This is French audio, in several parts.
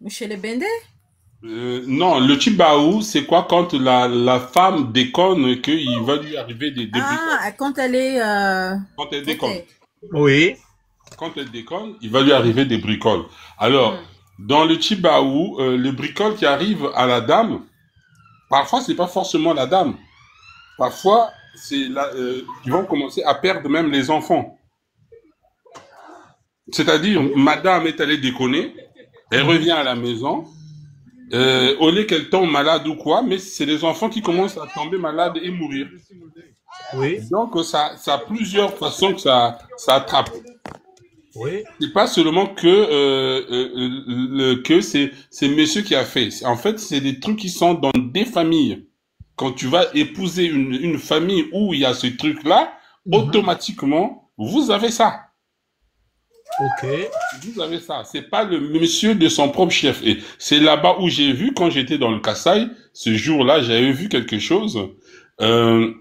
Chez les Bendé? Non, le Chibaou, c'est quoi quand la femme déconne qu'il va lui arriver des bricoles. Ah, quand elle est... Quand elle Ok. déconne. Oui. Quand elle déconne, il va lui arriver des bricoles. Alors, Hmm. dans le Chibaou, les bricoles qui arrivent à la dame, parfois, c'est pas forcément la dame. Parfois, ils vont commencer à perdre même les enfants. C'est-à-dire, madame est allée déconner, elle Mhm. revient à la maison, au lieu qu'elle tombe malade ou quoi, mais c'est les enfants qui commencent à tomber malades et mourir. Oui. Donc, ça a plusieurs façons que ça attrape. Oui. C'est pas seulement que c'est monsieur qui a fait. En fait, c'est des trucs qui sont dans des familles. Quand tu vas épouser une famille où il y a ce truc-là, Mhm. automatiquement, vous avez ça. Ok. Vous avez ça. C'est pas le monsieur de son propre chef. Et c'est là-bas où j'ai vu, quand j'étais dans le Kasaï, ce jour-là, j'avais vu quelque chose. Euh,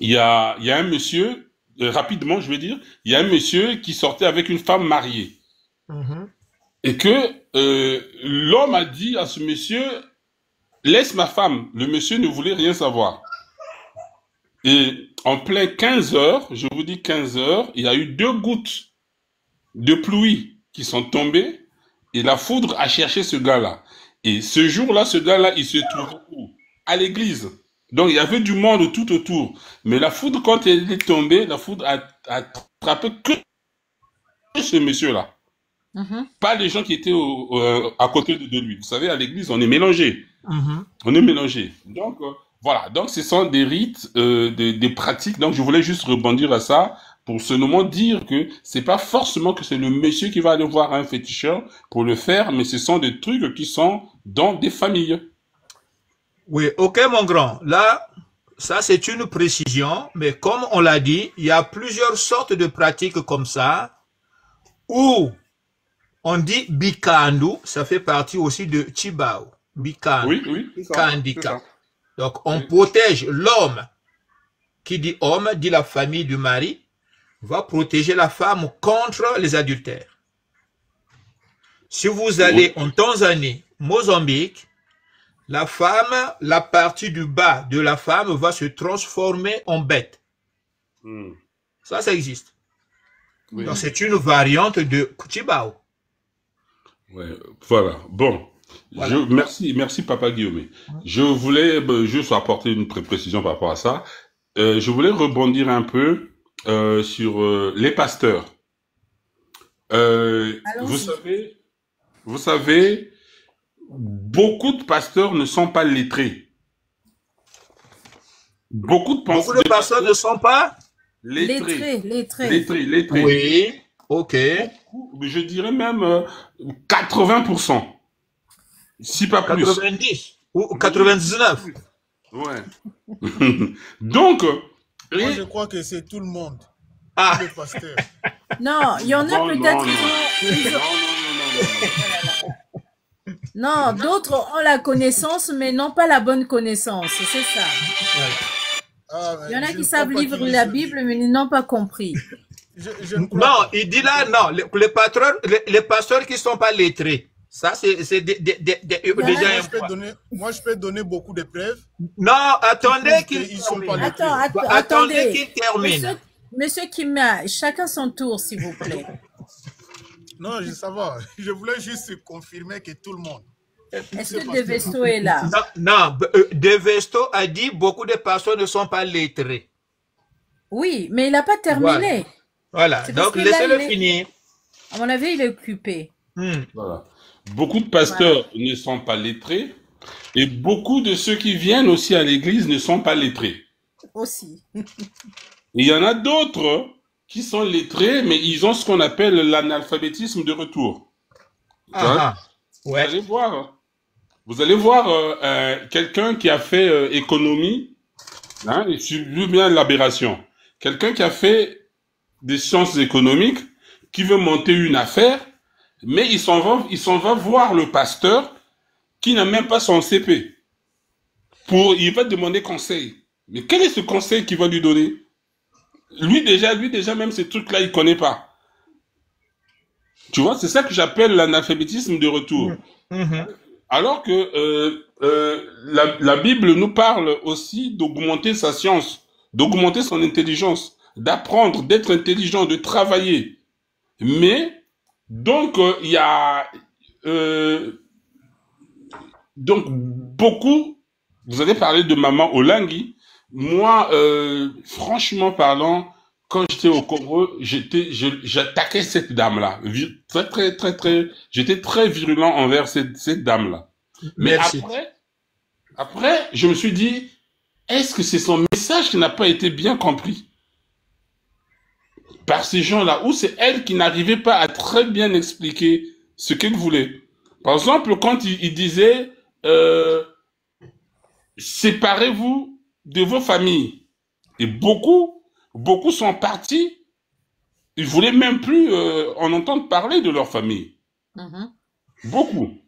il y a un monsieur, rapidement, je veux dire, il y a un monsieur qui sortait avec une femme mariée. Mhm. Et que l'homme a dit à ce monsieur, laisse ma femme. Le monsieur ne voulait rien savoir. Et en plein 15 heures, je vous dis 15 heures, il y a eu 2 gouttes de pluie qui sont tombées et la foudre a cherché ce gars-là. Et ce jour-là, ce gars-là, il se trouvait où? À l'église. Donc il y avait du monde tout autour. Mais la foudre, quand elle est tombée, la foudre a attrapé que ce monsieur-là. Mhm. Pas les gens qui étaient à côté de lui. Vous savez, à l'église, on est mélangé. Mhm. On est mélangé. Donc, voilà. Donc, ce sont des rites, des pratiques. Donc, je voulais juste rebondir à ça pour ce moment dire que c'est pas forcément que c'est le monsieur qui va aller voir un féticheur pour le faire, mais ce sont des trucs qui sont dans des familles. Oui, ok, mon grand. Là, ça, c'est une précision, mais comme on l'a dit, il y a plusieurs sortes de pratiques comme ça, où on dit bikandu, ça fait partie aussi de chibao. Bikandu, Oui, oui, c'est ça. C'est kandika. ça. Donc, on Oui. protège l'homme. Qui dit homme, dit la famille du mari, va protéger la femme contre les adultères. Si vous allez Oui. en Tanzanie, Mozambique, la femme, la partie du bas de la femme va se transformer en bête. Hmm. Ça existe. Donc, Oui. Mhm. c'est une variante de Kuchibao. Ouais. Voilà. Bon. Voilà. Merci, Papa Guillaume. Je voulais juste apporter une précision par rapport à ça. Je voulais rebondir un peu sur les pasteurs. Vous Allons-y. savez, vous savez, beaucoup de pasteurs ne sont pas lettrés. Beaucoup Beaucoup de de personnes ne pasteurs sont pas. lettrés, Lettré. lettrés. Oui. Ok. Beaucoup, je dirais même 80%, si pas plus. 90 ou Oui, si pas 99. plus. Ouais. Donc, Moi, je et, crois que c'est tout le monde, tous Ah, les pasteurs. Non, il y en a bon, non, peut-être, non, ils ont... non, non, non, non, non, non. Oh là là. Non, d'autres ont la connaissance, mais n'ont pas la bonne connaissance. C'est ça. voilà. Ah, Il y en a je qui ne crois savent pas lire qu'ils la lisent. Bible, mais ils n'ont pas compris. Je ne crois Non, pas. il dit là, non, les patrons, les pasteurs qui ne sont pas lettrés. Ça, c'est Il y en a... déjà Moi, un point. moi, je peux donner beaucoup de preuves Non, qui attendez prouvent qu'il qu'ils ne sont pas termine. lettrés. Attendez Attendez. qu'il termine. Monsieur, Monsieur Kimia, chacun son tour, s'il vous plaît. Non, ça va. Je voulais juste confirmer que tout le monde, tous Est-ce les que De pasteurs. Vesto est là? Non, non, De Vesto a dit beaucoup de personnes ne sont pas lettrées. Oui, mais il n'a pas Voilà. terminé. Voilà. C'est parce Donc, que là, laissez-le finir. à mon avis, il est occupé. Hmm. Voilà. Beaucoup de Voilà. pasteurs ne sont pas lettrés et beaucoup de ceux qui viennent aussi à l'église ne sont pas lettrés. Aussi. Et il y en a d'autres qui sont lettrés, mais ils ont ce qu'on appelle l'analphabétisme de retour. Ah, Hein? ah. Vous Ouais. allez voir, hein. Vous allez voir quelqu'un qui a fait économie, hein, et suivez bien l'aberration. Quelqu'un qui a fait des sciences économiques, qui veut monter une affaire, mais il s'en va voir le pasteur qui n'a même pas son CP. Il va demander conseil. Mais quel est ce conseil qu'il va lui donner? Lui déjà, même ces trucs-là, il connaît pas. Tu vois, c'est ça que j'appelle l'analphabétisme de retour. Mhm. Alors que la Bible nous parle aussi d'augmenter sa science, d'augmenter son intelligence, d'apprendre, d'être intelligent, de travailler. Mais donc il y a donc beaucoup. Vous avez parlé de Maman Olangui. Moi, franchement parlant, quand j'étais au Congo, j'attaquais cette dame-là. J'étais très virulent envers cette dame-là. Mais Merci. après, je me suis dit, est-ce que c'est son message qui n'a pas été bien compris par ces gens-là, ou c'est elle qui n'arrivait pas à très bien expliquer ce qu'elle voulait? Par exemple, quand il disait, séparez-vous de vos familles. Et beaucoup sont partis. Ils voulaient même plus en entendre parler de leur famille. Mhm. Beaucoup.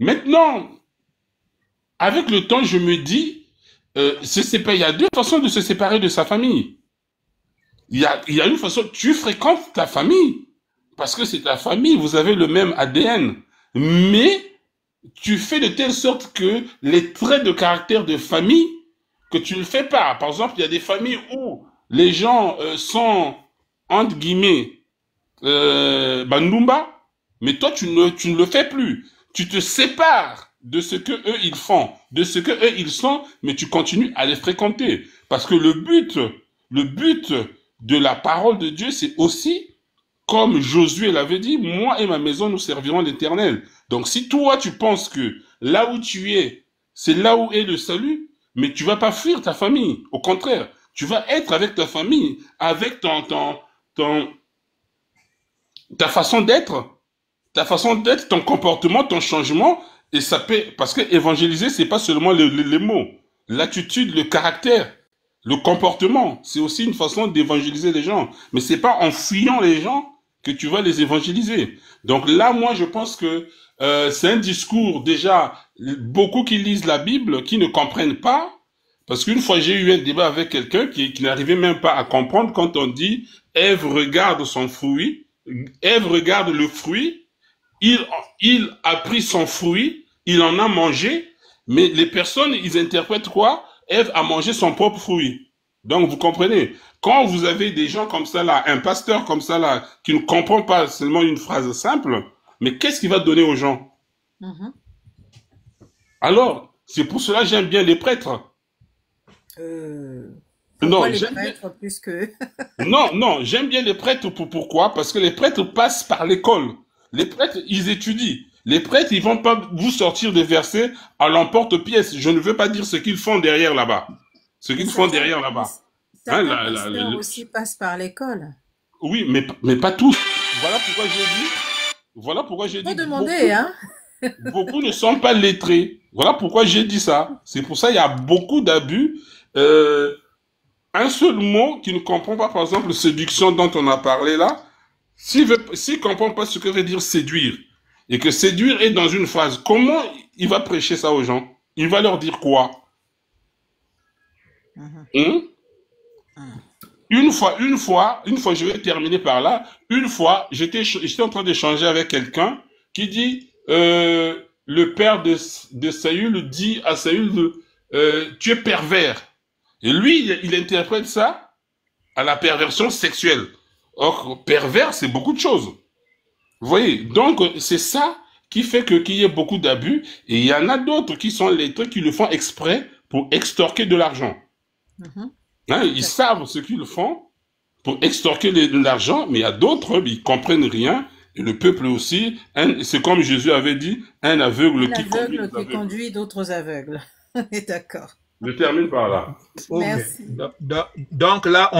Maintenant, avec le temps, je me dis, il y a deux façons de se séparer de sa famille. Il y a une façon, tu fréquentes ta famille, parce que c'est ta famille, vous avez le même ADN. Mais tu fais de telle sorte que les traits de caractère de famille, que tu ne le fais pas. Par exemple, il y a des familles où les gens sont, entre guillemets, Bandumba, mais toi, tu ne le fais plus. Tu te sépares de ce que eux ils font, de ce que eux ils sont, mais tu continues à les fréquenter. Parce que le but de la parole de Dieu, c'est aussi, comme Josué l'avait dit, moi et ma maison, nous servirons l'Éternel. Donc si toi, tu penses que là où tu es, c'est là où est le salut, mais tu vas pas fuir ta famille. Au contraire, tu vas être avec ta famille, avec ta façon d'être, ton comportement, ton changement, et ça peut, parce que évangéliser, c'est pas seulement les mots, l'attitude, le caractère, le comportement, c'est aussi une façon d'évangéliser les gens. Mais c'est pas en fuyant les gens que tu vas les évangéliser. Donc là, moi, je pense que c'est un discours, déjà, beaucoup qui lisent la Bible, qui ne comprennent pas, parce qu'une fois, j'ai eu un débat avec quelqu'un qui n'arrivait même pas à comprendre quand on dit « Ève regarde son fruit », Ève regarde le fruit, il a pris son fruit, il en a mangé, mais les personnes, ils interprètent quoi? Ève a mangé son propre fruit. Donc, vous comprenez? Quand vous avez des gens comme ça là, un pasteur comme ça là, qui ne comprend pas seulement une phrase simple, mais qu'est-ce qu'il va donner aux gens? Mhm. Alors, c'est pour cela que j'aime bien les prêtres. Pourquoi Non, les prêtres plus que... non, j'aime bien les prêtres. Pourquoi? Parce que les prêtres passent par l'école. Les prêtres, ils étudient. Les prêtres, ils vont pas vous sortir des versets à l'emporte-pièce. Je ne veux pas dire ce qu'ils font derrière là-bas. Ce qu'ils font derrière là-bas. Certains pasteurs aussi passent par l'école. Oui, mais pas tous. Voilà pourquoi j'ai dit. Faut demander, hein. Beaucoup ne sont pas lettrés. Voilà pourquoi j'ai dit ça. C'est pour ça qu'il y a beaucoup d'abus. Un seul mot qui ne comprend pas, par exemple, séduction dont on a parlé là, s'il ne comprend pas ce que veut dire séduire, et que séduire est dans une phrase, comment il va prêcher ça aux gens? Il va leur dire quoi? Une fois, je vais terminer par là. Une fois, j'étais en train d'échanger avec quelqu'un qui dit, le père de Saül dit à Saül, tu es pervers. Et lui, il interprète ça à la perversion sexuelle. Or, pervers, c'est beaucoup de choses. Vous voyez? Donc, c'est ça qui fait qu'il y ait beaucoup d'abus. Et il y en a d'autres qui sont lettrés, qui le font exprès pour extorquer de l'argent. Hein, ils savent ce qu'ils font pour extorquer de l'argent, mais il y a d'autres, ils comprennent rien. Et le peuple aussi, c'est comme Jésus avait dit, un aveugle qui conduit d'autres aveugles. On est d'accord. Je termine par là. Okay. Merci. Donc là,